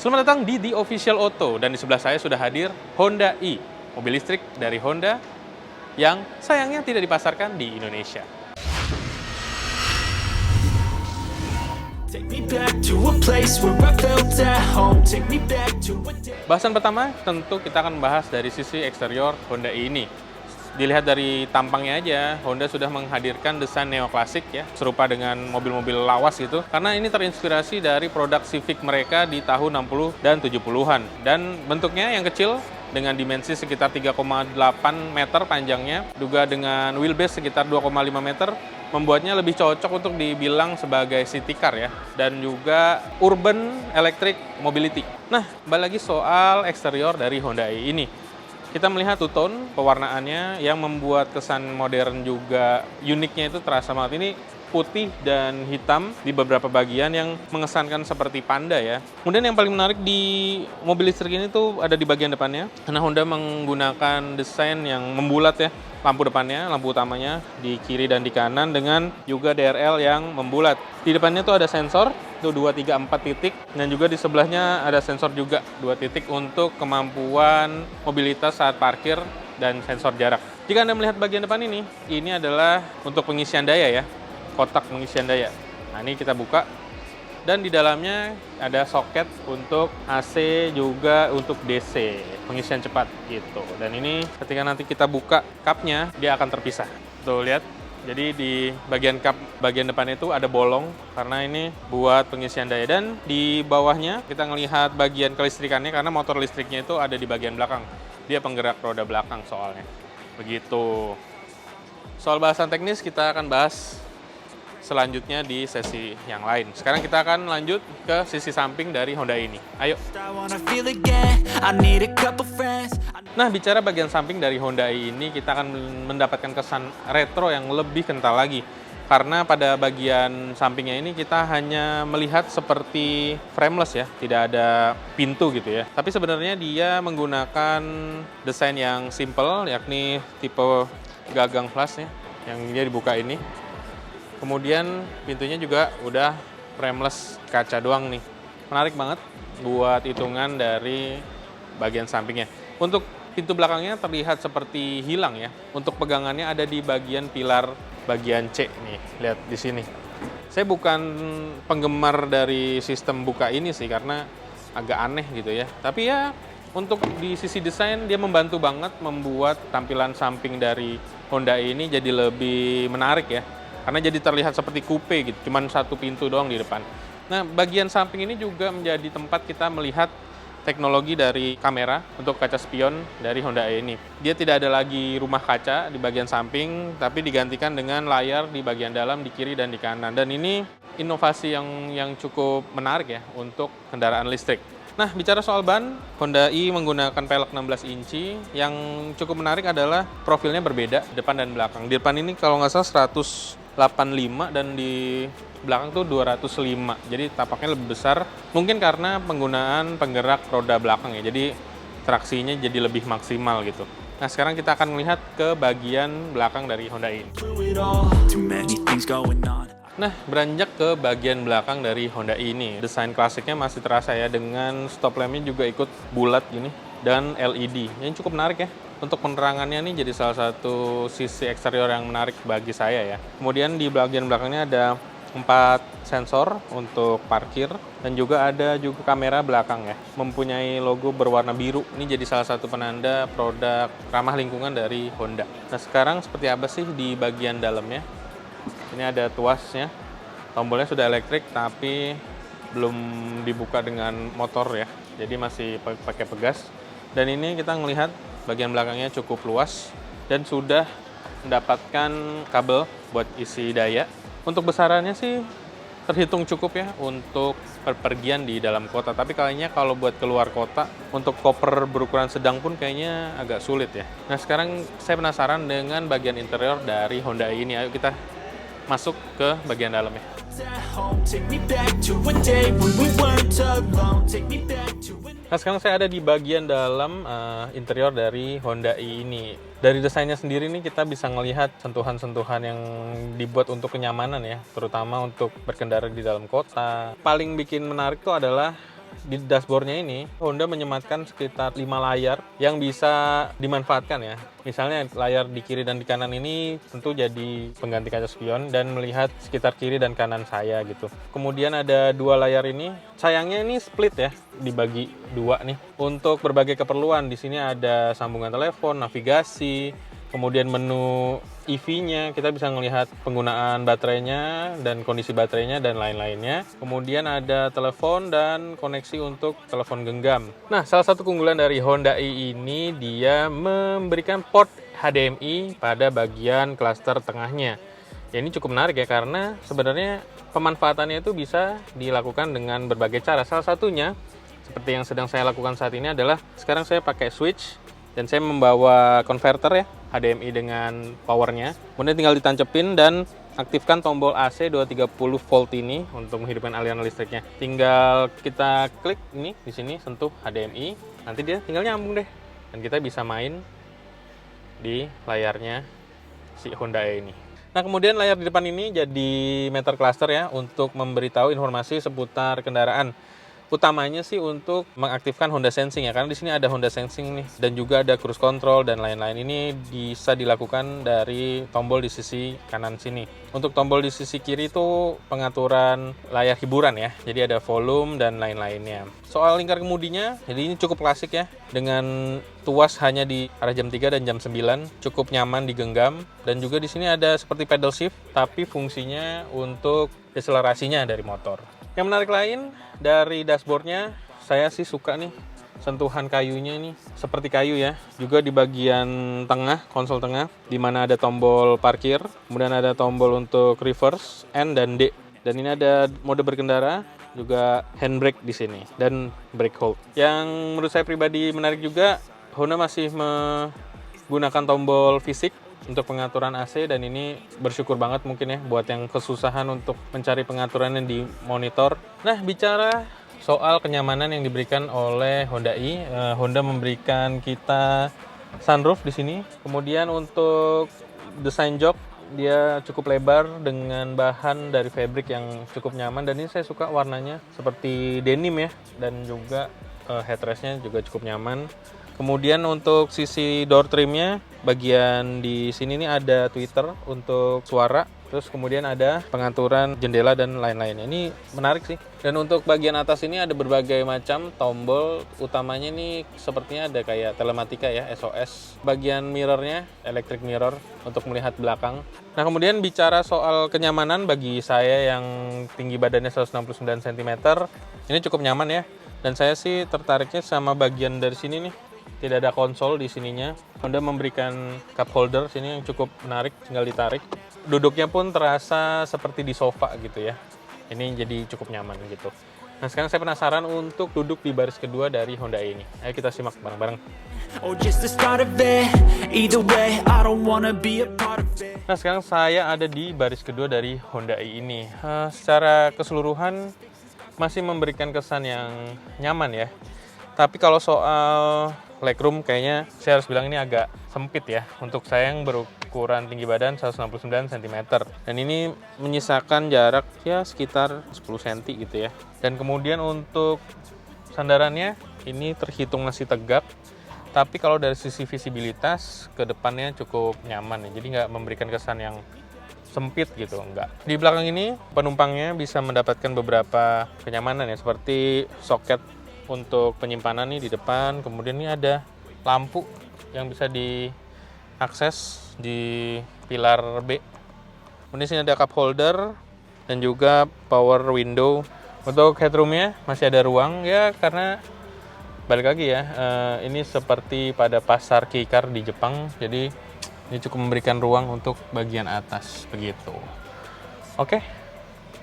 Selamat datang di The Official Auto, dan di sebelah saya sudah hadir Honda E, mobil listrik dari Honda yang sayangnya tidak dipasarkan di Indonesia. Bahasan pertama tentu kita akan membahas dari sisi eksterior Honda E ini. Dilihat dari tampangnya aja, Honda sudah menghadirkan desain neoklasik ya, serupa dengan mobil-mobil lawas gitu. Karena ini terinspirasi dari produk Civic mereka di tahun 60 dan 70-an. Dan bentuknya yang kecil dengan dimensi sekitar 3,8 meter panjangnya, juga dengan wheelbase sekitar 2,5 meter, membuatnya lebih cocok untuk dibilang sebagai city car ya, dan juga urban electric mobility. Nah, balik lagi soal eksterior dari Honda E ini. Kita melihat two-tone pewarnaannya yang membuat kesan modern juga uniknya itu terasa banget. Ini putih dan hitam di beberapa bagian yang mengesankan seperti panda ya. Kemudian yang paling menarik di mobil listrik ini tuh ada di bagian depannya. Karena Honda menggunakan desain yang membulat ya. Lampu depannya, lampu utamanya di kiri dan di kanan dengan juga DRL yang membulat. Di depannya tuh ada sensor, itu 2, 3, 4 titik, dan juga di sebelahnya ada sensor juga 2 titik untuk kemampuan mobilitas saat parkir dan sensor jarak. Jika Anda melihat bagian depan ini adalah untuk pengisian daya ya, kotak pengisian daya. Nah, ini kita buka. Dan di dalamnya ada soket untuk AC juga untuk DC, pengisian cepat gitu. Dan ini ketika nanti kita buka cupnya, dia akan terpisah. Tuh lihat, jadi di bagian cup bagian depan itu ada bolong karena ini buat pengisian daya. Dan di bawahnya kita ngelihat bagian kelistrikannya karena motor listriknya itu ada di bagian belakang. Dia penggerak roda belakang soalnya. Begitu. Soal bahasan teknis kita akan bahas selanjutnya di sesi yang lain. Sekarang kita akan lanjut ke sisi samping dari Honda ini. Ayo. Nah, bicara bagian samping dari Honda ini, kita akan mendapatkan kesan retro yang lebih kental lagi. Karena pada bagian sampingnya ini kita hanya melihat seperti frameless ya, tidak ada pintu gitu ya. Tapi sebenarnya dia menggunakan desain yang simple, yakni tipe gagang flash ya, yang dia dibuka ini. Kemudian pintunya juga udah frameless kaca doang nih. Menarik banget buat hitungan dari bagian sampingnya. Untuk pintu belakangnya terlihat seperti hilang ya. Untuk pegangannya ada di bagian pilar bagian C nih. Lihat di sini. Saya bukan penggemar dari sistem buka ini sih karena agak aneh gitu ya. Tapi ya untuk di sisi desain dia membantu banget membuat tampilan samping dari Honda ini jadi lebih menarik ya. Karena jadi terlihat seperti coupe gitu, cuman satu pintu doang di depan. Nah, bagian samping ini juga menjadi tempat kita melihat teknologi dari kamera untuk kaca spion dari Honda E ini. Dia tidak ada lagi rumah kaca di bagian samping, tapi digantikan dengan layar di bagian dalam, di kiri dan di kanan. Dan ini inovasi yang cukup menarik ya untuk kendaraan listrik. Nah, bicara soal ban, Honda E menggunakan pelek 16 inci. Yang cukup menarik adalah profilnya berbeda, depan dan belakang. Di depan ini kalau nggak salah 185 dan di belakang tuh 205. Jadi tampaknya lebih besar. Mungkin karena penggunaan penggerak roda belakang ya. Jadi traksinya jadi lebih maksimal gitu. Nah, sekarang kita akan melihat ke bagian belakang dari Honda E. Nah, beranjak ke bagian belakang dari Honda E ini. Desain klasiknya masih terasa ya, dengan stop lampnya juga ikut bulat gini dan LED. Yang cukup menarik ya. Untuk penerangannya nih jadi salah satu sisi eksterior yang menarik bagi saya ya. Kemudian di bagian belakangnya ada 4 sensor untuk parkir dan juga ada juga kamera belakang ya. Mempunyai logo berwarna biru. Ini jadi salah satu penanda produk ramah lingkungan dari Honda. Nah, sekarang seperti apa sih di bagian dalamnya? Ini ada tuasnya, tombolnya sudah elektrik tapi belum dibuka dengan motor ya, jadi masih pakai pegas. Dan ini kita melihat bagian belakangnya cukup luas dan sudah mendapatkan kabel buat isi daya. Untuk besarannya sih terhitung cukup ya untuk perpergian di dalam kota, tapi kayaknya kalau buat keluar kota untuk koper berukuran sedang pun kayaknya agak sulit ya. Nah, sekarang saya penasaran dengan bagian interior dari Honda ini. Ayo kita masuk ke bagian dalamnya. Nah, sekarang saya ada di bagian dalam interior dari Honda E ini. Dari desainnya sendiri nih kita bisa melihat sentuhan-sentuhan yang dibuat untuk kenyamanan ya, terutama untuk berkendara di dalam kota. Paling bikin menarik itu adalah di dashboardnya ini Honda menyematkan sekitar 5 layar yang bisa dimanfaatkan ya. Misalnya layar di kiri dan di kanan ini tentu jadi pengganti kaca spion dan melihat sekitar kiri dan kanan saya gitu. Kemudian ada 2 layar ini, sayangnya ini split ya, dibagi 2 nih. Untuk berbagai keperluan, di sini ada sambungan telepon, navigasi, kemudian menu EV-nya, kita bisa melihat penggunaan baterainya dan kondisi baterainya dan lain-lainnya. Kemudian ada telepon dan koneksi untuk telepon genggam. Nah, salah satu keunggulan dari Honda i ini, dia memberikan port HDMI pada bagian klaster tengahnya. Ya, ini cukup menarik ya, karena sebenarnya pemanfaatannya itu bisa dilakukan dengan berbagai cara. Salah satunya, seperti yang sedang saya lakukan saat ini adalah, sekarang saya pakai switch, dan saya membawa konverter ya, HDMI dengan powernya. Kemudian tinggal ditancepin dan aktifkan tombol AC 230 volt ini untuk menghidupkan aliran listriknya. Tinggal kita klik ini di sini, sentuh HDMI, nanti dia tinggal nyambung deh. Dan kita bisa main di layarnya si Honda e ini. Nah, kemudian layar di depan ini jadi meter cluster ya, untuk memberitahu informasi seputar kendaraan. Utamanya sih untuk mengaktifkan Honda Sensing ya, karena di sini ada Honda Sensing nih, dan juga ada cruise control dan lain-lain. Ini bisa dilakukan dari tombol di sisi kanan sini. Untuk tombol di sisi kiri itu pengaturan layar hiburan ya, jadi ada volume dan lain-lainnya. Soal lingkar kemudinya, jadi ini cukup klasik ya, dengan tuas hanya di arah jam 3 dan jam 9, cukup nyaman digenggam, dan juga di sini ada seperti pedal shift, tapi fungsinya untuk deselerasinya dari motor. Yang menarik lain dari dashboardnya, saya sih suka nih sentuhan kayunya ini, seperti kayu ya. Juga di bagian tengah, konsol tengah, di mana ada tombol parkir, kemudian ada tombol untuk reverse, N dan D. Dan ini ada mode berkendara, juga handbrake di sini, dan brake hold. Yang menurut saya pribadi menarik juga, Honda masih menggunakan tombol fisik untuk pengaturan AC, dan ini bersyukur banget mungkin ya buat yang kesusahan untuk mencari pengaturannya di monitor. Nah, bicara soal kenyamanan yang diberikan oleh Honda i, Honda memberikan kita sunroof di sini. Kemudian untuk desain jok, dia cukup lebar dengan bahan dari fabric yang cukup nyaman, dan ini saya suka warnanya seperti denim ya, dan juga headrestnya juga cukup nyaman. Kemudian untuk sisi door trimnya, bagian di sini nih ada tweeter untuk suara, terus kemudian ada pengaturan jendela dan lain-lain. Ini menarik sih. Dan untuk bagian atas ini ada berbagai macam tombol. Utamanya nih sepertinya ada kayak telematika ya, SOS. Bagian mirrornya, electric mirror untuk melihat belakang. Nah, kemudian bicara soal kenyamanan, bagi saya yang tinggi badannya 169 cm, ini cukup nyaman ya. Dan saya sih tertariknya sama bagian dari sini nih. Tidak ada konsol di sininya. Honda memberikan cup holder sini yang cukup menarik, tinggal ditarik. Duduknya pun terasa seperti di sofa gitu ya. Ini jadi cukup nyaman gitu. Nah, sekarang saya penasaran untuk duduk di baris kedua dari Honda e ini. Ayo kita simak bareng-bareng. Nah, sekarang saya ada di baris kedua dari Honda e ini. Secara keseluruhan masih memberikan kesan yang nyaman ya. Tapi kalau soal legroom, kayaknya saya harus bilang ini agak sempit ya. Untuk saya yang berukuran tinggi badan 169 cm. Dan ini menyisakan jarak ya sekitar 10 cm gitu ya. Dan kemudian untuk sandarannya, ini terhitung masih tegak. Tapi kalau dari sisi visibilitas, ke depannya cukup nyaman ya. Jadi nggak memberikan kesan yang sempit gitu, enggak. Di belakang ini, penumpangnya bisa mendapatkan beberapa kenyamanan ya. Seperti soket untuk penyimpanan nih di depan, kemudian ini ada lampu yang bisa diakses di pilar B. Kemudian sini ada cup holder dan juga power window. Untuk headroomnya masih ada ruang ya, karena balik lagi ya, ini seperti pada pasar Kei-car di Jepang, jadi ini cukup memberikan ruang untuk bagian atas begitu. Oke.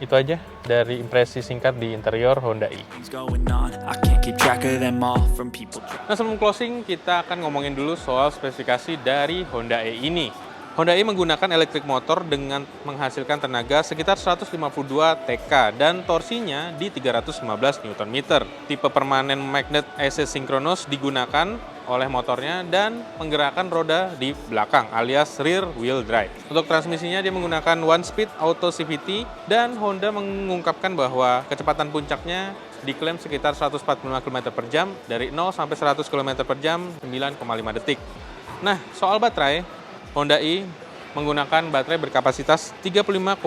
Itu aja dari impresi singkat di interior Honda i. Nah, sebelum closing, kita akan ngomongin dulu soal spesifikasi dari Honda e ini. Honda i menggunakan elektrik motor dengan menghasilkan tenaga sekitar 152 TK dan torsinya di 315 Nm. Tipe permanen magnet AC Synchronous digunakan oleh motornya dan menggerakkan roda di belakang alias rear wheel drive. Untuk transmisinya dia menggunakan one speed auto CVT dan Honda mengungkapkan bahwa kecepatan puncaknya diklaim sekitar 145 km per jam, dari 0 sampai 100 km per jam 9,5 detik. Nah, soal baterai, Honda i menggunakan baterai berkapasitas 35,5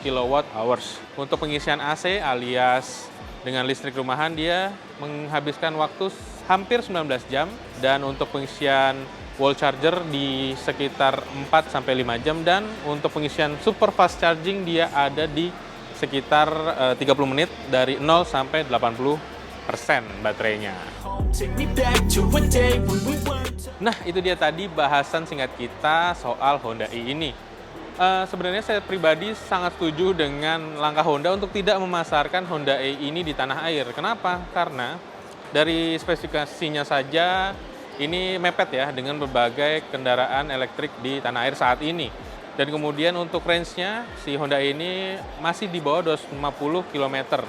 kWh. Untuk pengisian AC alias dengan listrik rumahan, dia menghabiskan waktu hampir 19 jam, dan untuk pengisian wall charger di sekitar 4-5 jam, dan untuk pengisian super fast charging dia ada di sekitar 30 menit dari 0 sampai 80% baterainya. Nah, itu dia tadi bahasan singkat kita soal Honda i ini. Sebenarnya saya pribadi sangat setuju dengan langkah Honda untuk tidak memasarkan Honda i ini di tanah air. Kenapa? Karena dari spesifikasinya saja ini mepet ya dengan berbagai kendaraan elektrik di tanah air saat ini. Dan kemudian untuk range-nya, si Honda i ini masih di bawah 250 km.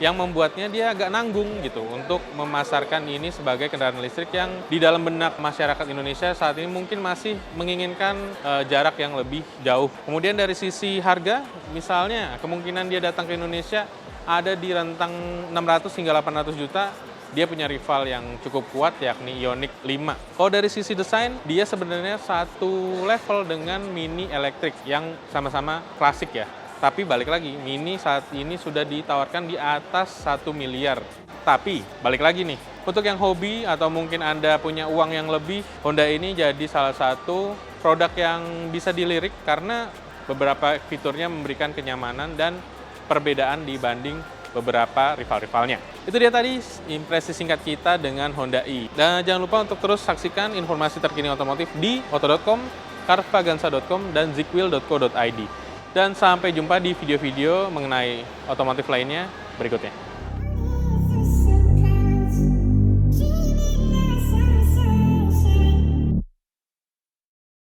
Yang membuatnya dia agak nanggung gitu untuk memasarkan ini sebagai kendaraan listrik yang di dalam benak masyarakat Indonesia saat ini mungkin masih menginginkan jarak yang lebih jauh. Kemudian dari sisi harga, misalnya kemungkinan dia datang ke Indonesia ada di rentang 600 hingga 800 juta. Dia punya rival yang cukup kuat yakni Ioniq 5. Kalau dari sisi desain, dia sebenarnya satu level dengan Mini elektrik yang sama-sama klasik ya. Tapi balik lagi, Mini saat ini sudah ditawarkan di atas 1 miliar. Tapi balik lagi nih, untuk yang hobi atau mungkin Anda punya uang yang lebih, Honda ini jadi salah satu produk yang bisa dilirik karena beberapa fiturnya memberikan kenyamanan dan perbedaan dibanding beberapa rival-rivalnya. Itu dia tadi impresi singkat kita dengan Honda i. Dan jangan lupa untuk terus saksikan informasi terkini otomotif di Auto.com, carvaganza.com, dan zikwil.co.id. Dan sampai jumpa di video-video mengenai otomotif lainnya berikutnya.